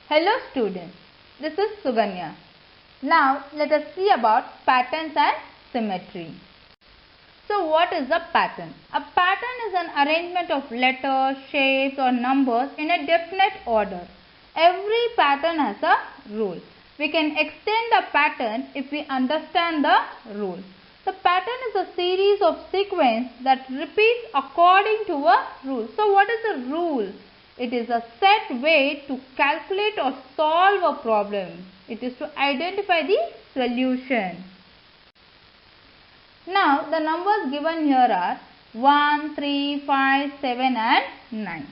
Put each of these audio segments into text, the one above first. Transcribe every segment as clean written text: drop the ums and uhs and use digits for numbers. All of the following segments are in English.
Hello students, this is Suganya. Now let us see about patterns and symmetry. So what is a pattern? A pattern is an arrangement of letters, shapes or numbers in a definite order. Every pattern has a rule. We can extend a pattern if we understand the rule. The pattern is a series of sequence that repeats according to a rule. So what is a rule? It is a set way to calculate or solve a problem. It is to identify the solution. Now the numbers given here are 1, 3, 5, 7 and 9.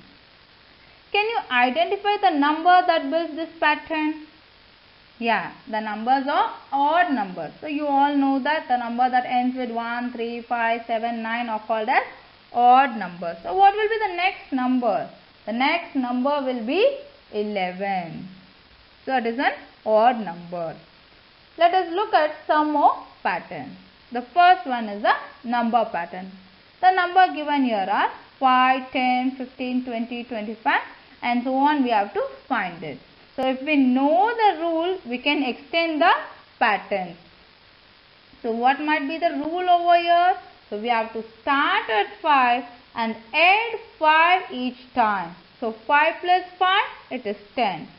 Can you identify the number that builds this pattern? Yeah, the numbers are odd numbers. So you all know that the number that ends with 1, 3, 5, 7, 9 are called as odd numbers. So what will be the next number? The next number will be 11. So it is an odd number. Let us look at some more patterns. The first one is a number pattern. The number given here are 5, 10, 15, 20, 25 and so on. We have to find it. So if we know the rule, we can extend the patterns. So what might be the rule over here? So we have to start at 5 and add 5 each time. So 5 plus 5, it is 10.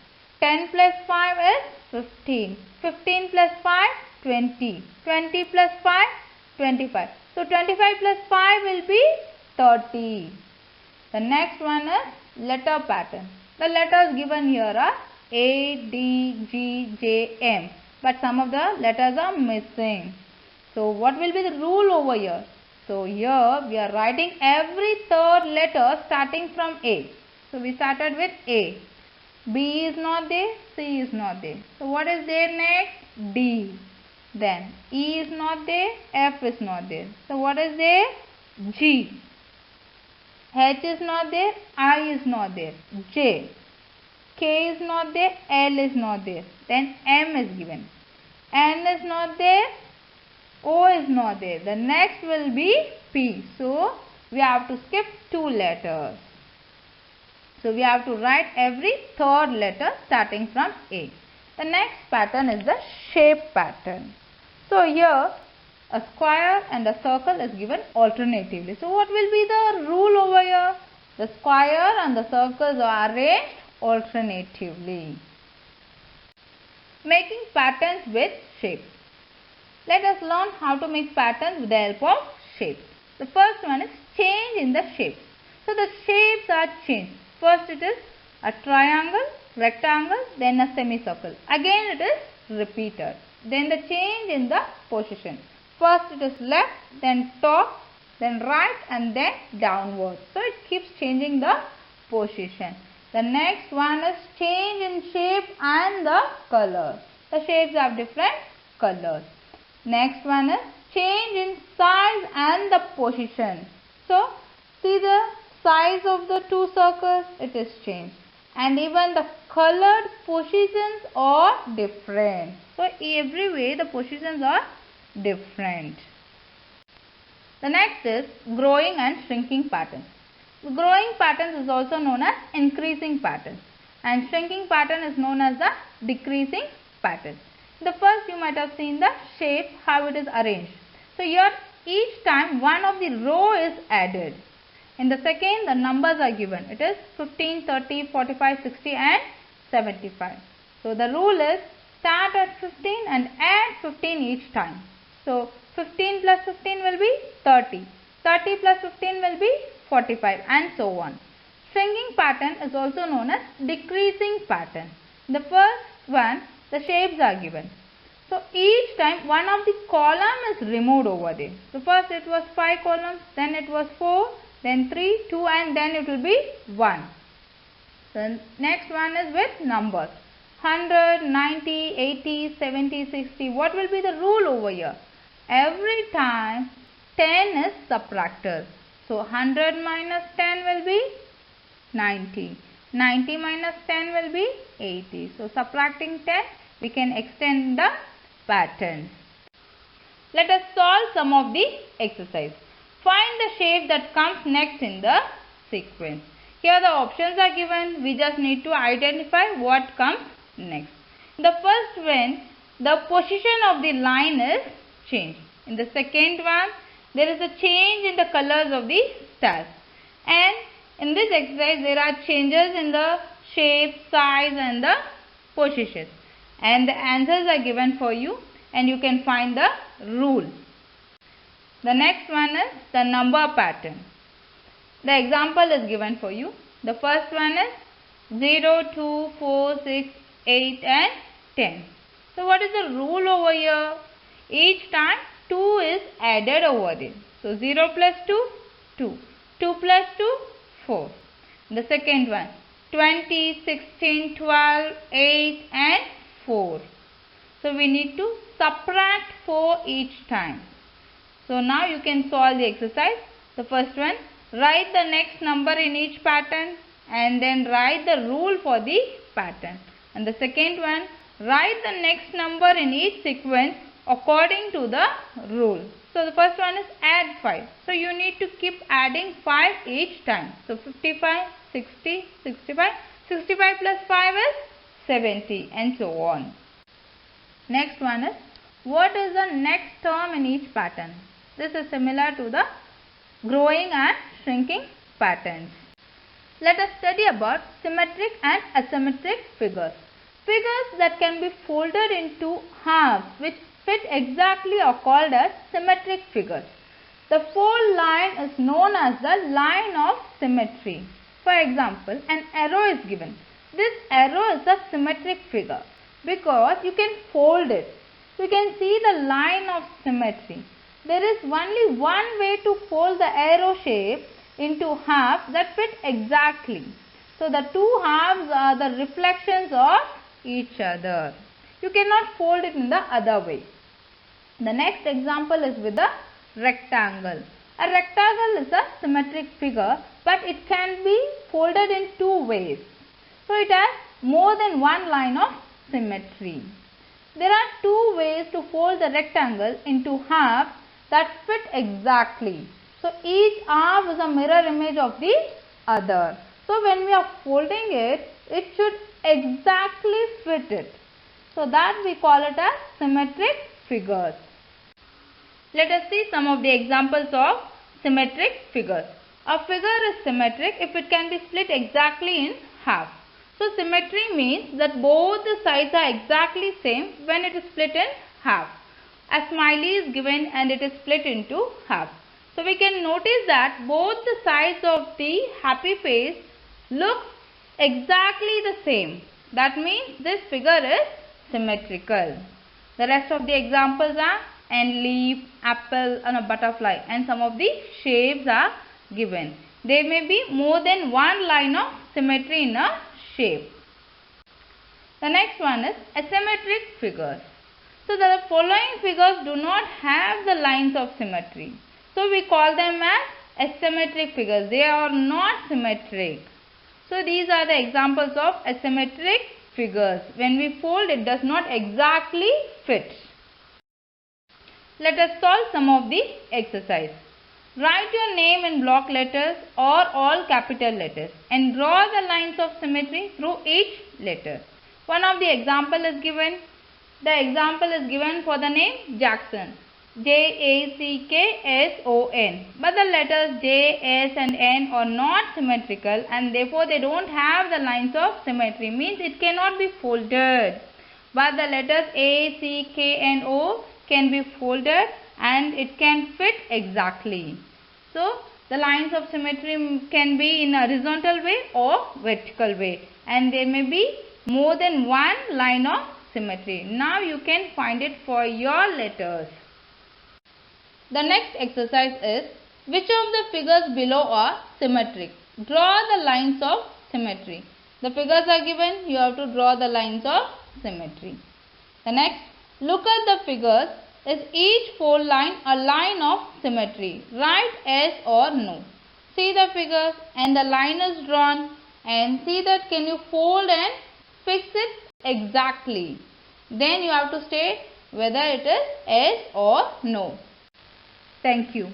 10 plus 5 is 15. 15 plus 5, 20. 20 plus 5, 25. So 25 plus 5 will be 30. The next one is letter pattern. The letters given here are A, D, G, J, M. But some of the letters are missing. So what will be the rule over here? So here we are writing every third letter starting from A. So we started with A. B is not there, C is not there. So what is there next? D. Then E is not there, F is not there. So what is there? G. H is not there, I is not there. J. K is not there, L is not there. Then M is given. N is not there, O is not there. The next will be P. So we have to skip 2 letters. So we have to write every third letter starting from A. The next pattern is the shape pattern. So here a square and a circle is given alternatively. So what will be the rule over here? The square and the circles are arranged alternatively. Making patterns with shapes. Let us learn how to make patterns with the help of shapes. The first one is change in the shapes. So the shapes are changed. First it is a triangle, rectangle, then a semicircle. Again it is repeated. Then the change in the position. First it is left, then top, then right and then downward. So it keeps changing the position. The next one is change in shape and the color. The shapes have different colors. Next one is change in size and the position. So see the size of the 2 circles, it is changed. And even the colored positions are different. So every way the positions are different. The next is growing and shrinking patterns. The growing patterns is also known as increasing patterns. And shrinking pattern is known as the decreasing pattern. The first you might have seen the shape, how it is arranged. So here each time one of the row is added. In the second the numbers are given. It is 15, 30, 45, 60 and 75. So the rule is start at 15 and add 15 each time. So 15 plus 15 will be 30. 30 plus 15 will be 45 and so on. Shrinking pattern is also known as decreasing pattern. The first one, the shapes are given. So each time one of the column is removed over there. So first it was 5 columns, then it was 4, then 3, 2 and then it will be 1. So next one is with numbers. 100, 90, 80, 70, 60. What will be the rule over here? Every time 10 is subtracted. So 100 minus 10 will be 90. 90 minus 10 will be 80. So subtracting 10, we can extend the pattern. Let us solve some of the exercise. Find the shape that comes next in the sequence. Here the options are given. We just need to identify what comes next. In the first one, the position of the line is changed. In the second one, there is a change in the colors of the stars. And in this exercise, there are changes in the shape, size and the position. And the answers are given for you and you can find the rule. The next one is the number pattern. The example is given for you. The first one is 0, 2, 4, 6, 8 and 10. So what is the rule over here? Each time 2 is added over it. So 0 plus 2, 2. 2 plus 2, 4. The second one, 20, 16, 12, 8 and 4. So we need to subtract 4 each time. So now you can solve the exercise. The first one, write the next number in each pattern and then write the rule for the pattern. And the second one, write the next number in each sequence according to the rule. So the first one is add 5. So you need to keep adding 5 each time. So 55, 60, 65. 65 plus 5 is 70 and so on. Next one is, what is the next term in each pattern? This is similar to the growing and shrinking patterns. Let us study about symmetric and asymmetric figures. Figures that can be folded into halves which fit exactly are called as symmetric figures. The fold line is known as the line of symmetry. For example, an arrow is given. This arrow is a symmetric figure because you can fold it. You can see the line of symmetry. There is only one way to fold the arrow shape into halves that fit exactly. So the two halves are the reflections of each other. You cannot fold it in the other way. The next example is with a rectangle. A rectangle is a symmetric figure, but it can be folded in two ways. So it has more than one line of symmetry. There are two ways to fold the rectangle into halves that fit exactly. So each half is a mirror image of the other. So when we are folding it, it should exactly fit it. So that we call it as symmetric figures. Let us see some of the examples of symmetric figures. A figure is symmetric if it can be split exactly in half. So symmetry means that both the sides are exactly same when it is split in half. A smiley is given and it is split into half. So we can notice that both the sides of the happy face look exactly the same. That means this figure is symmetrical. The rest of the examples are an leaf, apple and a butterfly, and some of the shapes are given. There may be more than one line of symmetry in a shape. The next one is asymmetric figures. So the following figures do not have the lines of symmetry. So we call them as asymmetric figures. They are not symmetric. So these are the examples of asymmetric figures. When we fold, it does not exactly fit. Let us solve some of the exercise. Write your name in block letters or all capital letters and draw the lines of symmetry through each letter. One of the example is given. The example is given for the name Jackson. Jackson. But the letters J, S and N are not symmetrical and therefore they don't have the lines of symmetry. Means it cannot be folded. But the letters A, C, K and O can be folded and it can fit exactly. So the lines of symmetry can be in a horizontal way or vertical way, and there may be more than one line of symmetry. Now you can find it for your letters. The next exercise is, which of the figures below are symmetric? Draw the lines of symmetry. The figures are given, you have to draw the lines of symmetry. The next, look at the figures. Is each fold line a line of symmetry? Write yes or no. See the figures and the line is drawn, and see that can you fold and fix it exactly. Then you have to state whether it is yes or no. Thank you.